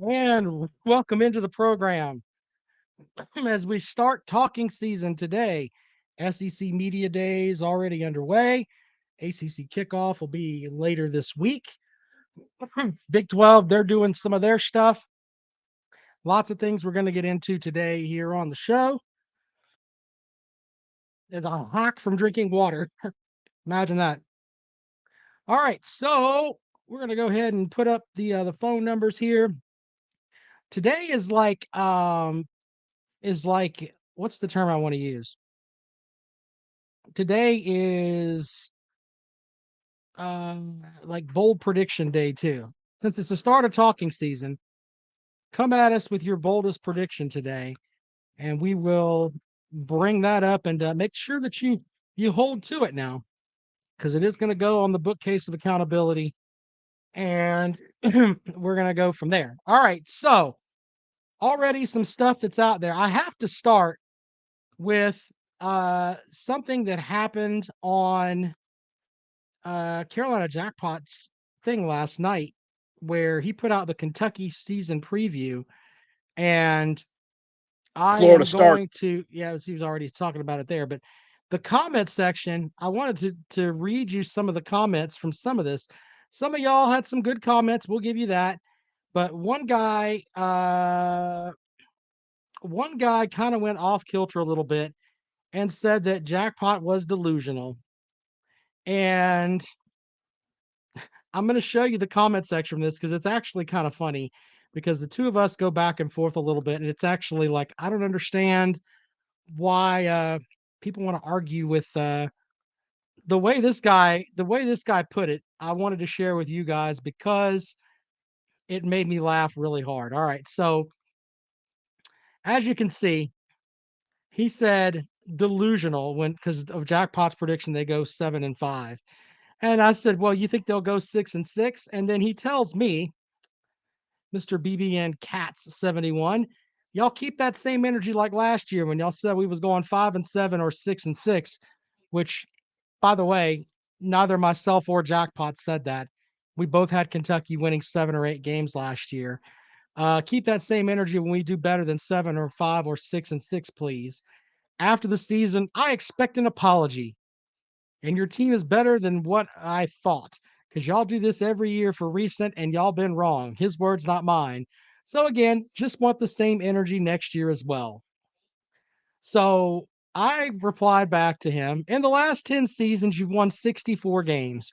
And welcome into the program. As we start talking season today, SEC Media Days already underway. ACC kickoff will be later this week. Big 12, they're doing some of their stuff. Lots of things we're going to get into today here on the show. It's a hack from drinking water. Imagine that. All right, so we're going to go ahead and put up the phone numbers here. Today is like what's the term I want to use? Today is like bold prediction day too. Since it's the start of talking season, come at us with your boldest prediction today, and we will bring that up and make sure that you hold to it now, because it is going to go on the bookcase of accountability, and we're going to go from there. All right, so already some stuff that's out there. I have to start with something that happened on Carolina Jackpot's thing last night, where he put out the Kentucky season preview, and I Florida am start. going to, yeah, he was already talking about it there, but the comment section, I wanted to read you some of the comments from some of this. Some of y'all had some good comments. We'll give you that. But one guy kind of went off kilter a little bit and said that Jackpot was delusional. And I'm going to show you the comment section from this because it's actually kind of funny, because the two of us go back and forth a little bit, and it's actually like I don't understand why people want to argue with the way this guy put it. I wanted to share with you guys because it made me laugh really hard. All right, so as you can see, he said delusional when, because of Jackpot's prediction, they go 7-5. And I said, well, you think they'll go 6-6? And then he tells me, Mr. BBN Cats 71. Y'all keep that same energy like last year when y'all said we was going 5-7 or 6-6, which, by the way, neither myself or Jackpot said that. We both had Kentucky winning 7 or 8 games last year. Keep that same energy when we do better than 7 or 5 or 6-6, please. After the season, I expect an apology, and your team is better than what I thought, because y'all do this every year for recent, and y'all been wrong. His words, not mine. So again, just want the same energy next year as well. So I replied back to him, in the last 10 seasons, you've won 64 games.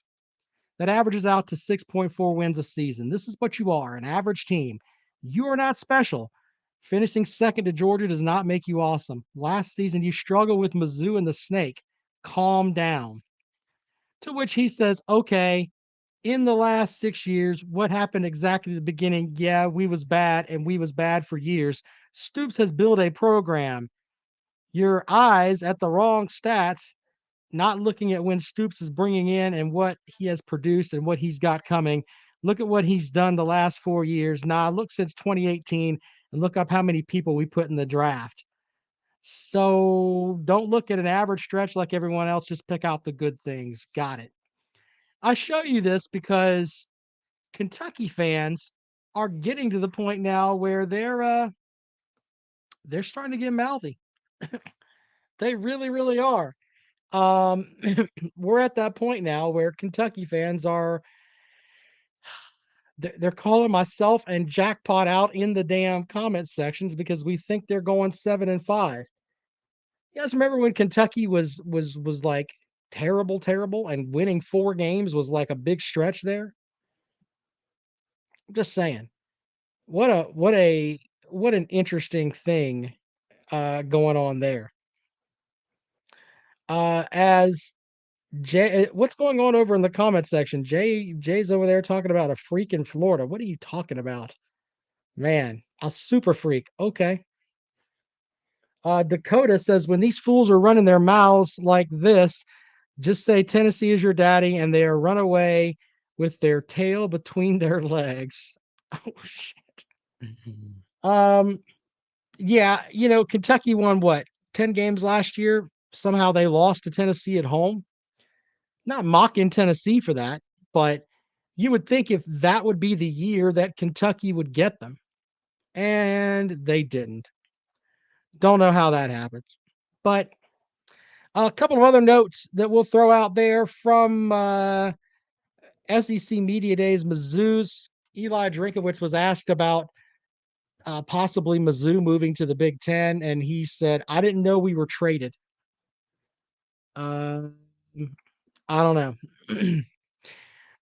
That averages out to 6.4 wins a season. This is what you are, an average team. You are not special. Finishing second to Georgia does not make you awesome. Last season, you struggled with Mizzou and the Snake. Calm down. To which he says, okay, in the last 6 years, what happened exactly at the beginning? Yeah, we was bad, and we was bad for years. Stoops has built a program. Your eyes at the wrong stats, not looking at when Stoops is bringing in and what he has produced and what he's got coming. Look at what he's done the last 4 years. Nah, look since 2018 and look up how many people we put in the draft. So don't look at an average stretch like everyone else. Just pick out the good things. Got it. I show you this because Kentucky fans are getting to the point now where they're starting to get mouthy. They really, really are. Um, we're at that point now where Kentucky fans are they're calling myself and Jackpot out in the damn comment sections because we think they're going 7-5. You guys remember when Kentucky was like terrible, terrible, and winning 4 games was like a big stretch there? I'm just saying. What an interesting thing going on there. As Jay, what's going on over in the comment section? Jay's over there talking about a freak in Florida. What are you talking about? Man, a super freak. Okay. Dakota says, when these fools are running their mouths like this, just say Tennessee is your daddy and they are run away with their tail between their legs. Oh, shit. Um, yeah, Kentucky won what, 10 games last year? Somehow they lost to Tennessee at home. Not mocking Tennessee for that, but you would think if that would be the year that Kentucky would get them. and they didn't. Don't know how that happened. But a couple of other notes that we'll throw out there from SEC Media Days. Mizzou's Eli Drinkowitz was asked about possibly Mizzou moving to the Big Ten, and he said, "I didn't know we were traded." Uh, I don't know.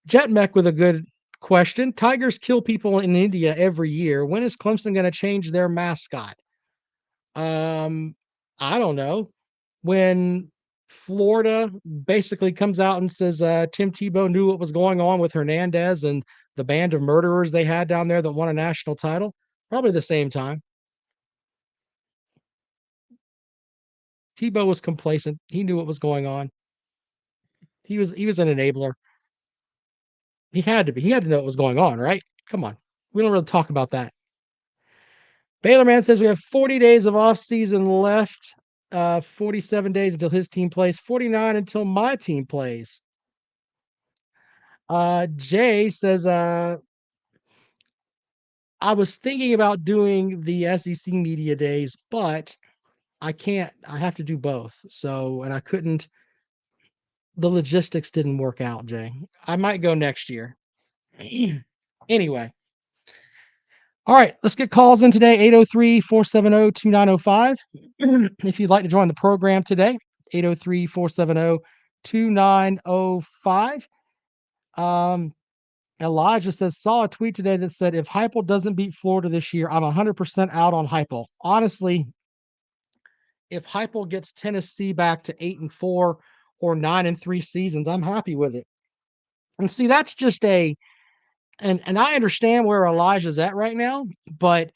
Jetmech with a good question. Tigers kill people in India every year. When is Clemson going to change their mascot? Um, I don't know. When Florida basically comes out and says Tim Tebow knew what was going on with Hernandez and the band of murderers they had down there that won a national title, probably the same time. Tebow was complacent. He knew what was going on. He was an enabler. He had to be. He had to know what was going on, right? Come on. We don't really talk about that. Baylor Man says we have 40 days of off season left. 47 days until his team plays, 49 until my team plays. Jay says, I was thinking about doing the SEC media days, but I can't. I have to do both. So, and I couldn't, the logistics didn't work out, Jay. I might go next year. Anyway, all right, let's get calls in today. 803-470-2905. If you'd like to join the program today, 803-470-2905. Elijah says, saw a tweet today that said, if Heupel doesn't beat Florida this year, I'm 100% out on Heupel. Honestly, if Heupel gets Tennessee back to 8-4 or 9-3 seasons, I'm happy with it. And see, that's just and I understand where Elijah's at right now, but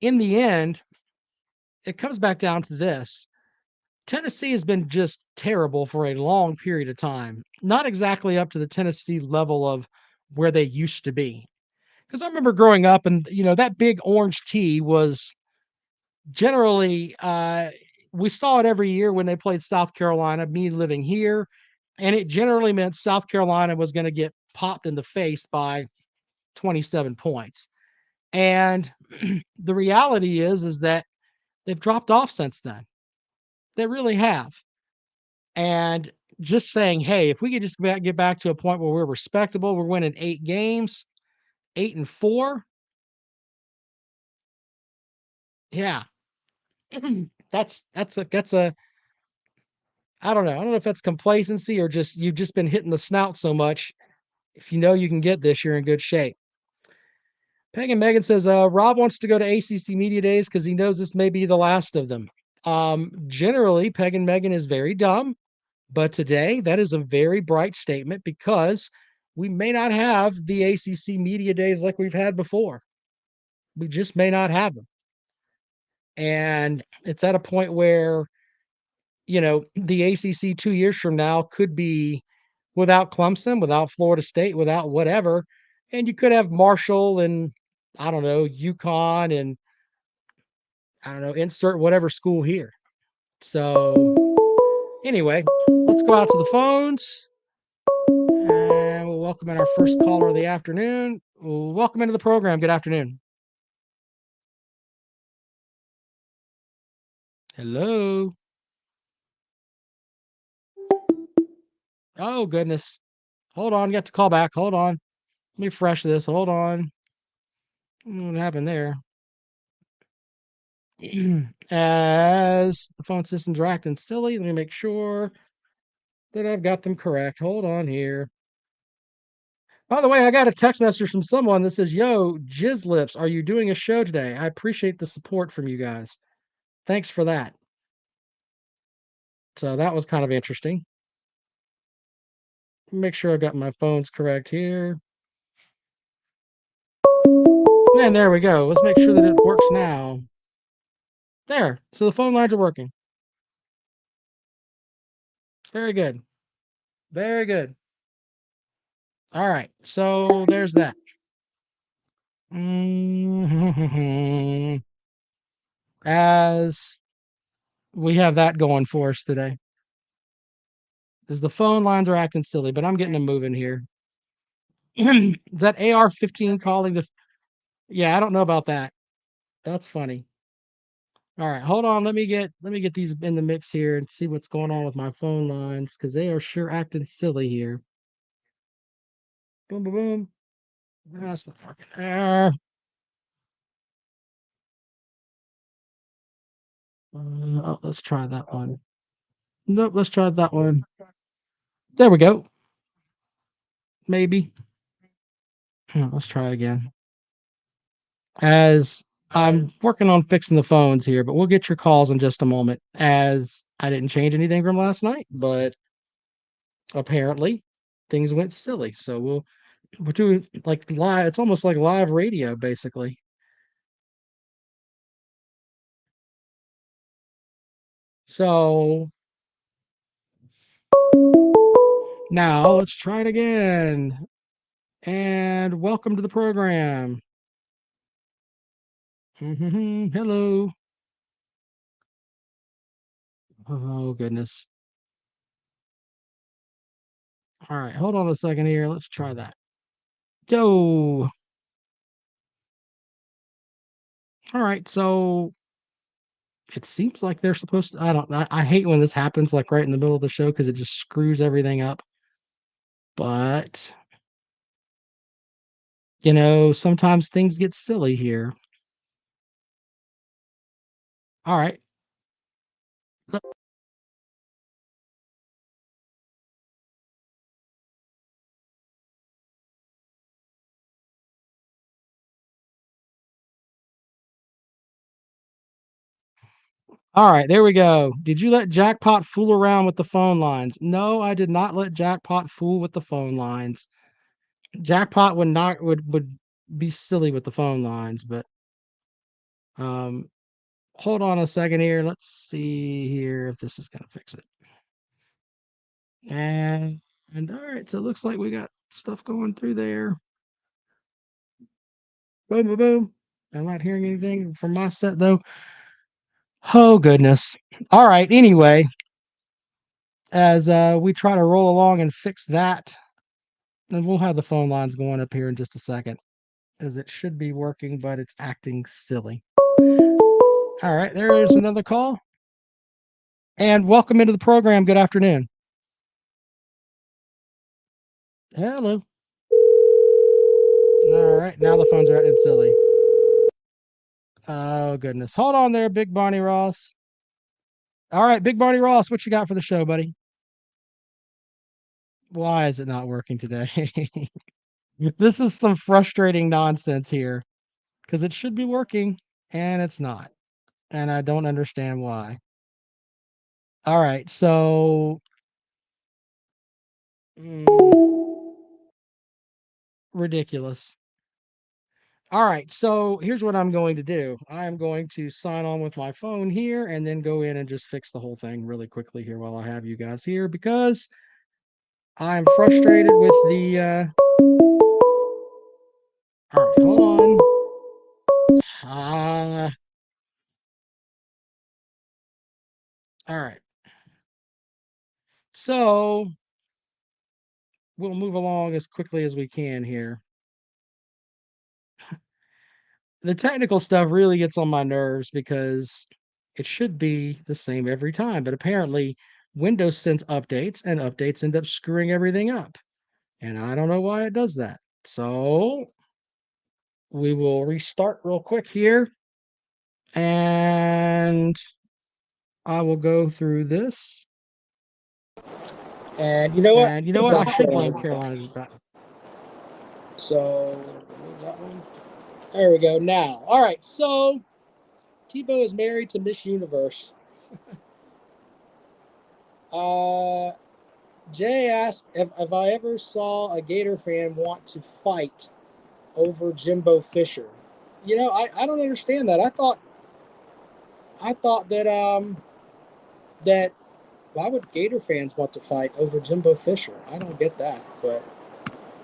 in the end, it comes back down to this. Tennessee has been just terrible for a long period of time. Not exactly up to the Tennessee level of where they used to be. Because I remember growing up and, that big orange tee was generally, we saw it every year when they played South Carolina, me living here. And it generally meant South Carolina was going to get popped in the face by 27 points. And the reality is that they've dropped off since then. They really have. And just saying, hey, if we could just get back to a point where we're respectable, we're winning 8 games, 8-4. Yeah. that's a I don't know. I don't know if that's complacency or just you've just been hitting the snout so much. If you know you can get this, you're in good shape. Peg and Megan says, Rob wants to go to ACC Media Days because he knows this may be the last of them. Generally, Peg and Megan is very dumb, but today that is a very bright statement because we may not have the ACC Media Days like we've had before. We just may not have them. And it's at a point where, the ACC 2 years from now could be without Clemson, without Florida State, without whatever. And you could have Marshall and, I don't know, UConn and, I don't know, insert whatever school here. So, anyway, let's go out to the phones. And we'll welcome in our first caller of the afternoon. Welcome into the program. Good afternoon. Hello. Oh, goodness. Hold on. Got to call back. Hold on. Let me fresh this. Hold on. What happened there? As the phone systems are acting silly, let me make sure that I've got them correct. Hold on here. By the way, I got a text message from someone that says, Yo, Jizz Lips, are you doing a show today? I appreciate the support from you guys. Thanks for that. So that was kind of interesting. Make sure I've got my phones correct here. And there we go. Let's make sure that it works now. There. So the phone lines are working. Very good. Very good. All right. So there's that. As we have that going for us today. Because the phone lines are acting silly, but I'm getting them moving here. That AR-15 calling the. Yeah, I don't know about that. That's funny. All right, hold on. Let me get these in the mix here and see what's going on with my phone lines because they are sure acting silly here. Boom, boom, boom. That's not working. Oh, let's try that one. Nope, let's try that one. There we go. Maybe. Let's try it again. As I'm working on fixing the phones here, but we'll get your calls in just a moment. As I didn't change anything from last night, but apparently things went silly. So we're doing like live. It's almost like live radio, basically. So now let's try it again. And welcome to the program. Hello. Oh goodness. All right, hold on a second here. Let's try that. Go. All right, so it seems like they're supposed to. I hate when this happens like right in the middle of the show because it just screws everything up. But sometimes things get silly here. All right. All right, there we go. Did you let Jackpot fool around with the phone lines? No, I did not let Jackpot fool with the phone lines. Jackpot would not would be silly with the phone lines, but um hold on a second here. Let's see here if this is gonna fix it. And all right, so it looks like we got stuff going through there. Boom, boom, boom. I'm not hearing anything from my set though. Oh goodness. All right. Anyway, as we try to roll along and fix that, and we'll have the phone lines going up here in just a second, as it should be working, but it's acting silly. All right, there's another call. And welcome into the program. Good afternoon. Hello. All right, now the phones are acting silly. Oh goodness. Hold on there, Big Barney Ross. All right, Big Barney Ross, what you got for the show, buddy? Why is it not working today? This is some frustrating nonsense here because it should be working and it's not. And I don't understand why. All right, so ridiculous. All right, so here's what I'm going to do. I'm going to sign on with my phone here and then go in and just fix the whole thing really quickly here while I have you guys here because I'm frustrated with the all right, hold on. Uh all right. So we'll move along as quickly as we can here. The technical stuff really gets on my nerves because it should be the same every time, but apparently Windows sends updates and updates end up screwing everything up. And I don't know why it does that. So we will restart real quick here and I will go through this. And you know what? I should blame Carolina. So move that one. There we go. Now, all right. So Tebow is married to Miss Universe. Uh, Jay asked if I ever saw a Gator fan want to fight over Jimbo Fisher. I don't understand that. I thought that why would Gator fans want to fight over Jimbo Fisher? I don't get that, but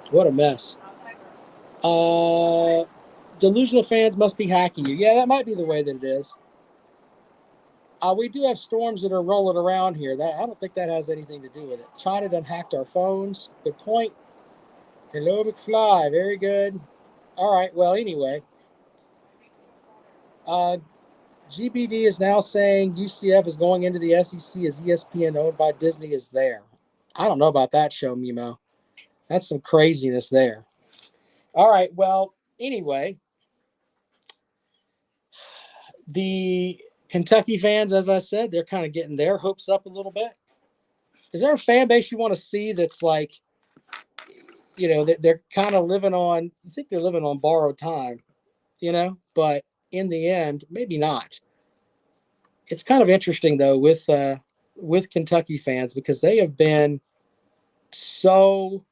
what a mess. Uh, Delusional fans must be hacking you. Yeah, that might be the way that it is. We do have storms that are rolling around here. That I don't think that has anything to do with it. China done hacked our phones. Good point. Hello, McFly. Very good. All right. Well, anyway, Uh, GBD is now saying UCF is going into the SEC as ESPN owned by Disney is there. I don't know about that show, Mimo. That's some craziness there. All right. Well, anyway, the Kentucky fans, as I said, they're kind of getting their hopes up a little bit. Is there a fan base you want to see that's like, they're kind of living on, you think they're living on borrowed time, but in the end, maybe not. It's kind of interesting though with Kentucky fans because so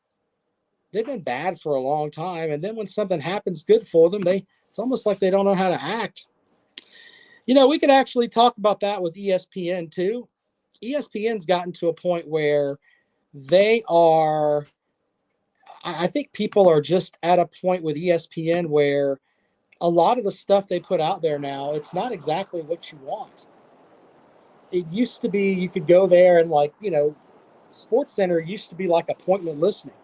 they've been bad for a long time, and then when something happens good for them, it's almost like they don't know how to act. We could actually talk about that with ESPN too. ESPN's gotten to a point where they are. I think people are just at a point with ESPN where a lot of the stuff they put out there now, it's not exactly what you want. It used to be you could go there and Sports Center used to be like appointment listening,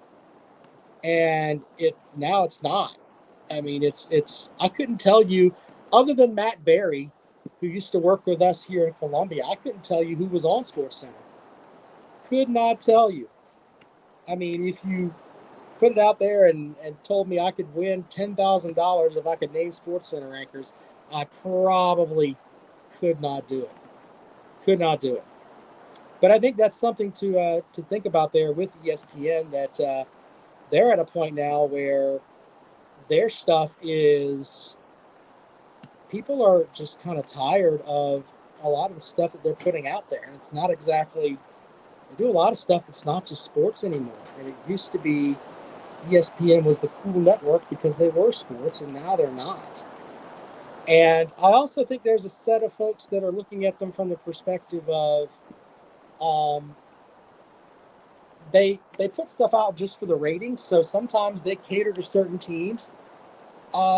and it's not. I mean, it's I couldn't tell you other than Matt Berry, who used to work with us here in Columbia. I couldn't tell you who was on Sports Center. Could not tell you. I mean, if you put it out there and told me I could win $10,000 if I could name Sports Center anchors, I probably could not do it. Could not do it. But I think that's something to think about there with ESPN that they're at a point now where their stuff is people are just kind of tired of a lot of the stuff that they're putting out there. And it's not exactly they do a lot of stuff that's not just sports anymore. And it used to be ESPN was the cool network because they were sports, and now they're not. And I also think there's a set of folks that are looking at them from the perspective of um, they put stuff out just for the ratings. So sometimes they cater to certain teams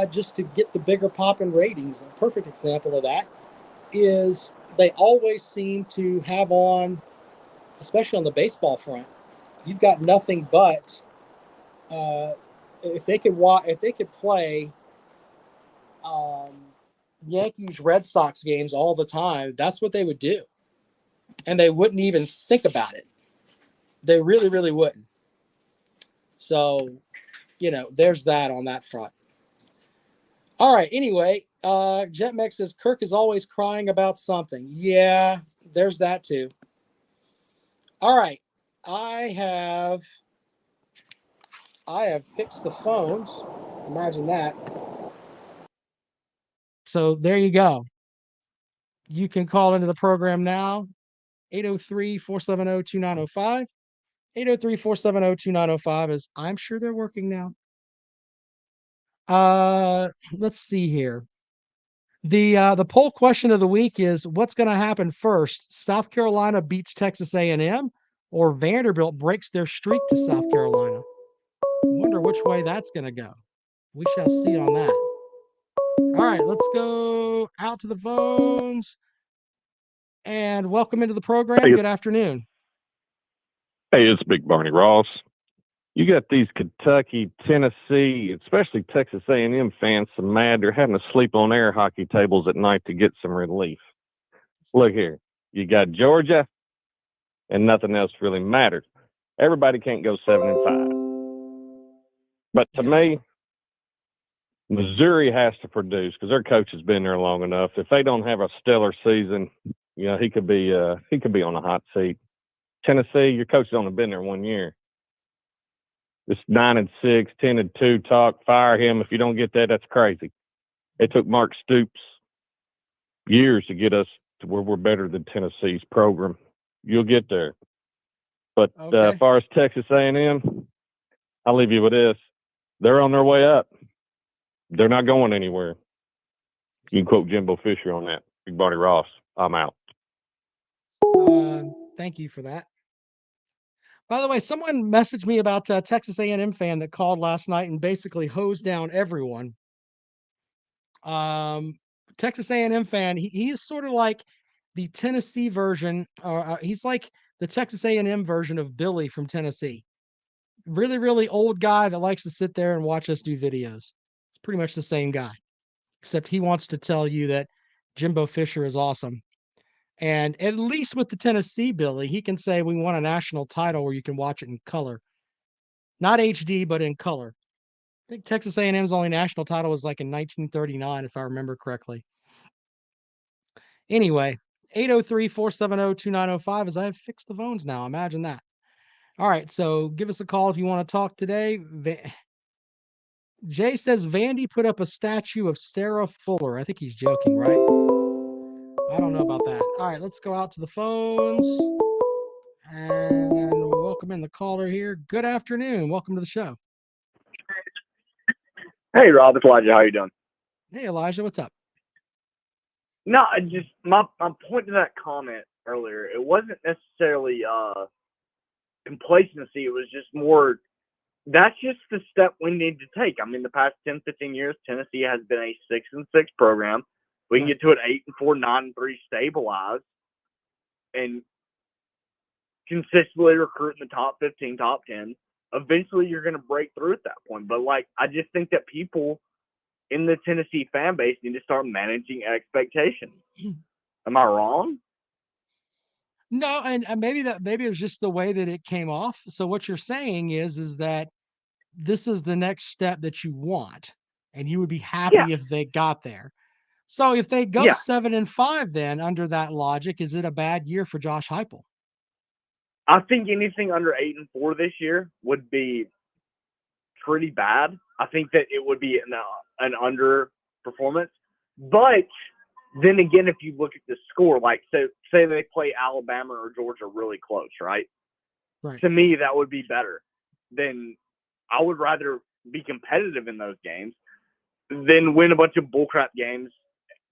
just to get the bigger pop in ratings. A perfect example of that is they always seem to have on, especially on the baseball front, you've got nothing but uh, if they could play um, Yankees Red Sox games all the time, that's what they would do, and they wouldn't even think about it. They really, really wouldn't. So there's that on that front. All right. Anyway, JetMex says Kirk is always crying about something. Yeah, there's that too. All right. I have I have fixed the phones. Imagine that. So there you go. You can call into the program now, 803-470-2905. 803-470-2905 is I'm sure they're working now. Let's see here. The poll question of the week is what's going to happen first? South Carolina beats Texas A&M or Vanderbilt breaks their streak to South Carolina? Wonder which way that's going to go. We shall see on that. All right, let's go out to the phones and welcome into the program. Hey, Good afternoon. it's Big Barney Ross. You got these Kentucky, Tennessee, especially Texas A&M fans so mad they're having to sleep on air hockey tables at night to get some relief. Look here, you got Georgia, and nothing else really matters. Everybody can't go 7-5, but to Yeah. me, Missouri has to produce because their coach has been there long enough. If they don't have a stellar season, he could be on a hot seat. Tennessee, your coach has only been there 1 year. This 9-6, 10-2 talk, fire him. If you don't get that, that's crazy. It took Mark Stoops years to get us to where we're better than Tennessee's program. You'll get there. But as far as Texas A&M, I'll leave you with this. They're on their way up. They're not going anywhere. You can quote Jimbo Fisher on that. Big Barney Ross, I'm out. Thank you for that. By the way, someone messaged me about a Texas A&M fan that called last night and basically hosed down everyone. Texas A&M fan, he is sort of like the Tennessee version. He's like the Texas A&M version of Billy from Tennessee. Really, really old guy that likes to sit there and watch us do videos. It's pretty much the same guy. except he wants to tell you that Jimbo Fisher is awesome. And at least with the Tennessee Billy, he can say we won a national title where you can watch it in color. Not HD, but in color. I think Texas A&M's only national title was like in 1939, if I remember correctly. Anyway, 803-470-2905 as I have fixed the phones now. Imagine that. All right, so give us a call if you want to talk today. Jay says Vandy put up a statue of Sarah Fuller. I think he's joking, right? I don't know about that. All right, let's go out to the phones and welcome in the caller here. Good afternoon. Welcome to the show. Hey, Rob, it's Elijah. How you doing? Hey, Elijah, what's up? No, I just my point to that comment earlier. It wasn't necessarily complacency. It was just more. That's just the step we need to take. I mean, the past 10, 15 years, Tennessee has been a 6-6 program. We can get to an 8-4, 9-3 stabilized, and consistently recruit in the top 15, top 10. Eventually, you're going to break through at that point. But I just think that people in the Tennessee fan base need to start managing expectations. Am I wrong? No, and maybe it was just the way that it came off. So what you're saying is that this is the next step that you want, and you would be happy if they got there. So if they go 7-5, then under that logic, is it a bad year for Josh Heupel? I think anything under 8-4 this year would be pretty bad. I think that it would be an underperformance. But then again, if you look at the score, say they play Alabama or Georgia really close, right? Right. To me, that would be better. Then I would rather be competitive in those games than win a bunch of bullcrap games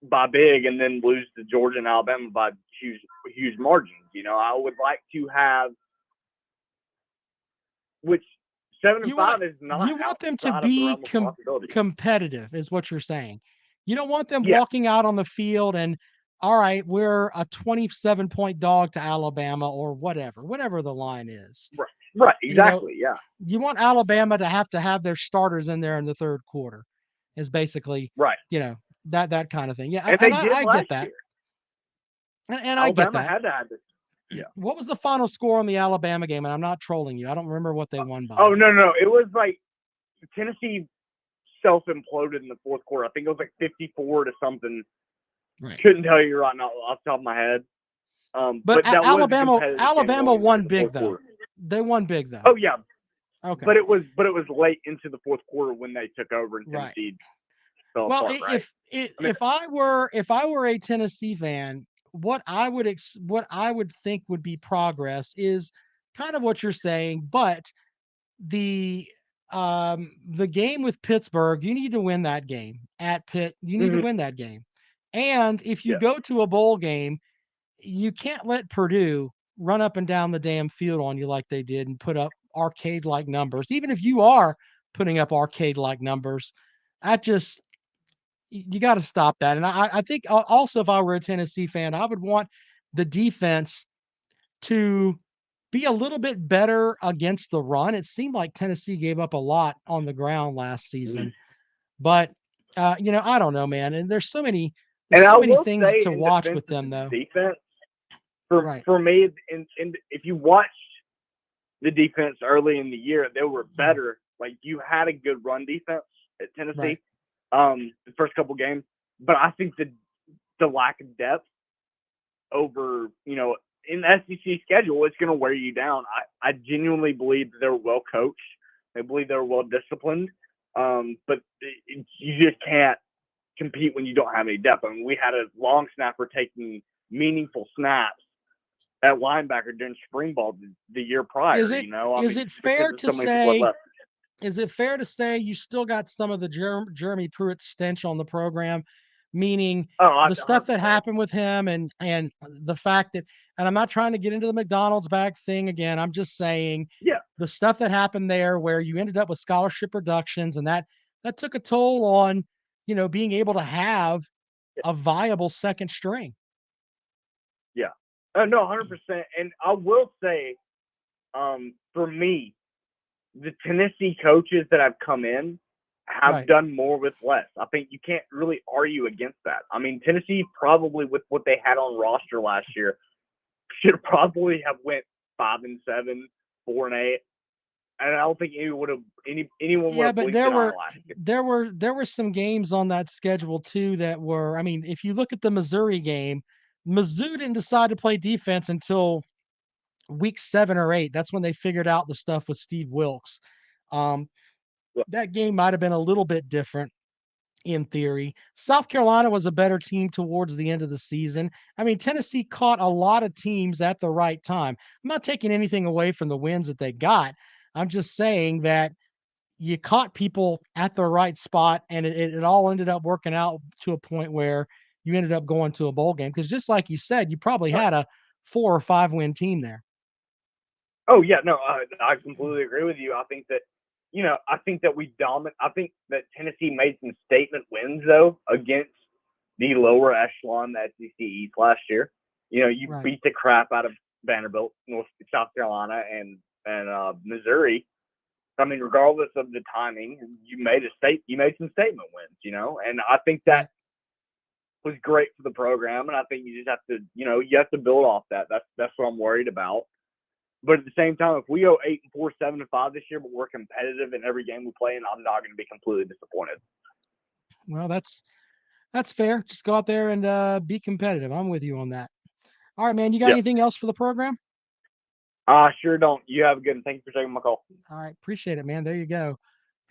by big and then lose to Georgia and Alabama by huge margins. I would like to have, which 7-5 is not. You want them to be competitive, is what you're saying. You don't want them walking out on the field and, all right, we're a 27-point dog to Alabama or whatever the line is. Right. Exactly. You want Alabama to have their starters in there in the third quarter, is basically right. That kind of thing. Yeah, and I get that. Year. And I get that. Had to have this. Yeah. What was the final score on the Alabama game? And I'm not trolling you. I don't remember what they won by. Oh, no. It was Tennessee self-imploded in the fourth quarter. I think it was 54 to something. Right. Couldn't tell you right now off the top of my head. But Alabama won big though. They won big though. Oh yeah. Okay. But it was late into the fourth quarter when they took over and Tennessee fell apart, right? If I were a Tennessee fan, what I would think would be progress is kind of what you're saying, but the game with Pittsburgh, you need to win that game at Pitt. You need to win that game. And if you go to a bowl game, you can't let Purdue run up and down the damn field on you like they did and put up arcade-like numbers. Even if you are putting up arcade-like numbers, you got to stop that. And I think also if I were a Tennessee fan, I would want the defense to be a little bit better against the run. It seemed like Tennessee gave up a lot on the ground last season, but I don't know, man. And there's so many things to watch with them, though. Defense for me, and if you watched the defense early in the year, they were better. You had a good run defense at Tennessee, the first couple games, but I think the lack of depth over, in the SEC schedule, it's going to wear you down. I genuinely believe that they're well coached. I believe they're well disciplined. But you just can't compete when you don't have any depth. I mean, we had a long snapper taking meaningful snaps at linebacker during spring ball the year prior. Is it fair to say? Is it fair to say you still got some of the Jeremy Pruitt stench on the program? Meaning the stuff that happened with him and the fact that, and I'm not trying to get into the McDonald's bag thing again. I'm just saying the stuff that happened there where you ended up with scholarship reductions and that took a toll on, being able to have a viable second string. Yeah. No, 100%. And I will say, for me, the Tennessee coaches that have come in have done more with less. I think you can't really argue against that. I mean, Tennessee probably with what they had on roster last year should probably have went 5-7, 4-8. And I don't think anyone would have blinked an eye last year. There were some games on that schedule too that were. I mean, if you look at the Missouri game, Mizzou didn't decide to play defense until week 7 or 8. That's when they figured out the stuff with Steve Wilkes. That game might have been a little bit different in theory. South Carolina was a better team towards the end of the season. I mean, Tennessee caught a lot of teams at the right time. I'm not taking anything away from the wins that they got. I'm just saying that you caught people at the right spot, and it all ended up working out to a point where you ended up going to a bowl game. Because just like you said, you probably had a 4 or 5 win team there. Oh yeah, no, I completely agree with you. I think that I think that I think that Tennessee made some statement wins though against the lower echelon the SEC East last year. You beat the crap out of Vanderbilt, South Carolina, and Missouri. I mean, regardless of the timing, you made some statement wins, and I think that was great for the program. And I think you just have to, you have to build off that. That's what I'm worried about. But at the same time, if we go 8-4, 7-5 this year, but we're competitive in every game we play in, I'm not going to be completely disappointed. Well, that's fair. Just go out there and be competitive. I'm with you on that. All right, man. You got anything else for the program? I sure don't. You have a good one. Thank you for taking my call. All right. Appreciate it, man. There you go.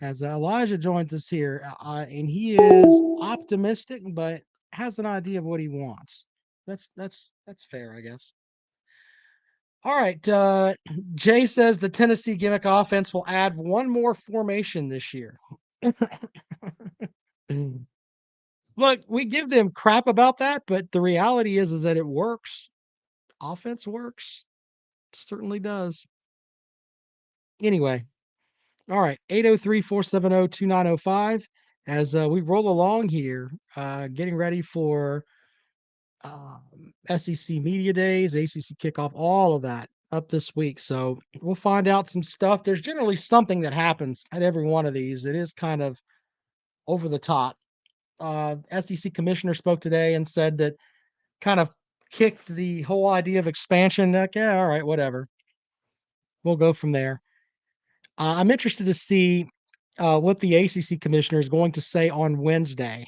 As Elijah joins us here, and he is optimistic, but has an idea of what he wants. That's fair, I guess. All right. Jay says the Tennessee gimmick offense will add one more formation this year. Look, we give them crap about that, but the reality is that it works. Offense works. It certainly does. Anyway, all right. 803-470-2905. As we roll along here, getting ready for SEC Media Days, ACC Kickoff, all of that up this week. So we'll find out some stuff. There's generally something that happens at every one of these. It is kind of over the top. SEC commissioner spoke today and said that kind of kicked the whole idea of expansion. Like, yeah, all right, whatever. We'll go from there. I'm interested to see what the ACC commissioner is going to say on Wednesday.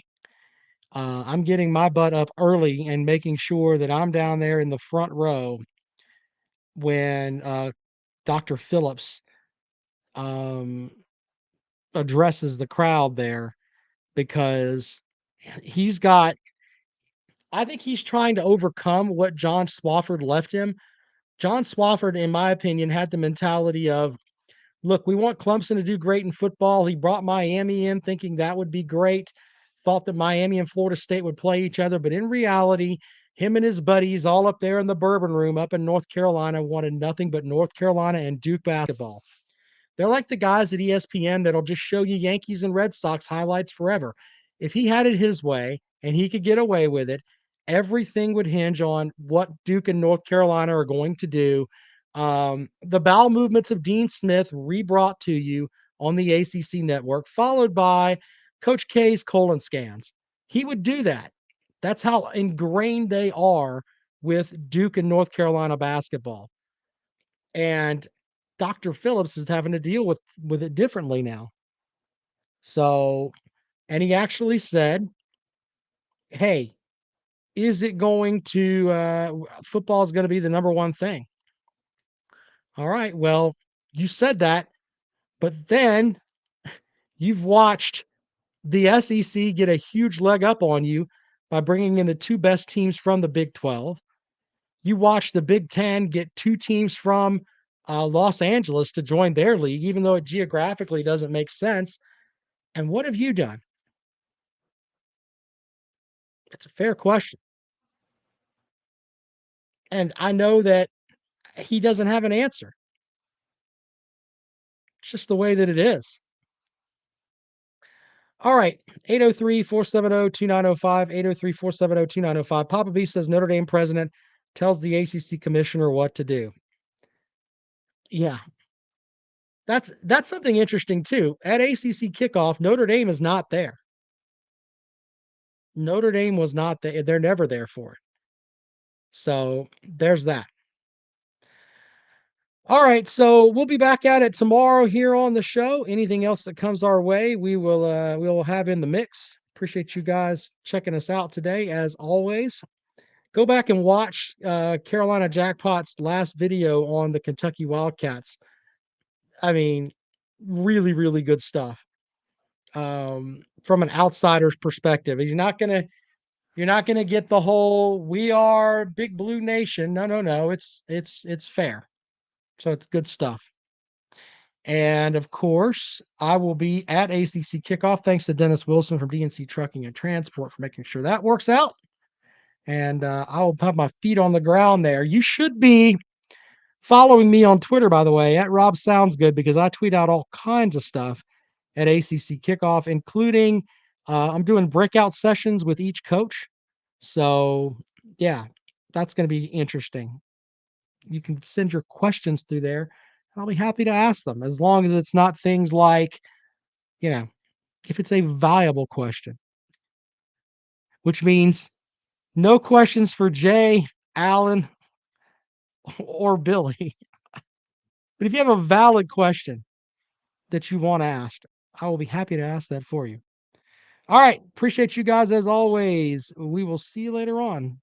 I'm getting my butt up early and making sure that I'm down there in the front row when Dr. Phillips addresses the crowd there, because he's got, I think he's trying to overcome what John Swofford left him. John Swofford, in my opinion, had the mentality of, look, we want Clemson to do great in football. He brought Miami in thinking that would be great. Thought that Miami and Florida State would play each other. But in reality, him and his buddies all up there in the bourbon room up in North Carolina wanted nothing but North Carolina and Duke basketball. They're like the guys at ESPN that'll just show you Yankees and Red Sox highlights forever. If he had it his way and he could get away with it, everything would hinge on what Duke and North Carolina are going to do. The bowel movements of Dean Smith rebrought to you on the ACC network, followed by Coach K's colon scans. He would do that. That's how ingrained they are with Duke and North Carolina basketball. And Dr. Phillips is having to deal with it differently now. So, and he actually said, hey, is it going to football is going to be the number one thing? All right, well, you said that, but then you've watched the SEC get a huge leg up on you by bringing in the two best teams from the Big 12. You watch the Big 10 get two teams from Los Angeles to join their league, even though it geographically doesn't make sense. And what have you done? It's a fair question. And I know that he doesn't have an answer. It's just the way that it is. All right. 803-470-2905, 803-470-2905. Papa B says Notre Dame president tells the ACC commissioner what to do. Yeah. That's something interesting too. At ACC kickoff, Notre Dame is not there. Notre Dame was not there. They're never there for it. So there's that. All right, so we'll be back at it tomorrow here on the show. Anything else that comes our way, we will have in the mix. Appreciate you guys checking us out today, as always. Go back and watch Carolina Jackpot's last video on the Kentucky Wildcats. I mean, really, really good stuff. From an outsider's perspective, you're not gonna get the whole "we are Big Blue Nation." No. It's fair. So it's good stuff. And of course, I will be at ACC kickoff. Thanks to Dennis Wilson from DNC Trucking and Transport for making sure that works out. And I'll have my feet on the ground there. You should be following me on Twitter, by the way, at Rob Sounds Good, because I tweet out all kinds of stuff at ACC kickoff, including I'm doing breakout sessions with each coach. So yeah, that's going to be interesting. You can send your questions through there. I'll be happy to ask them, as long as it's not things like, if it's a viable question, which means no questions for Jay, Alan, or Billy. But if you have a valid question that you want asked, I will be happy to ask that for you. All right. Appreciate you guys as always. We will see you later on.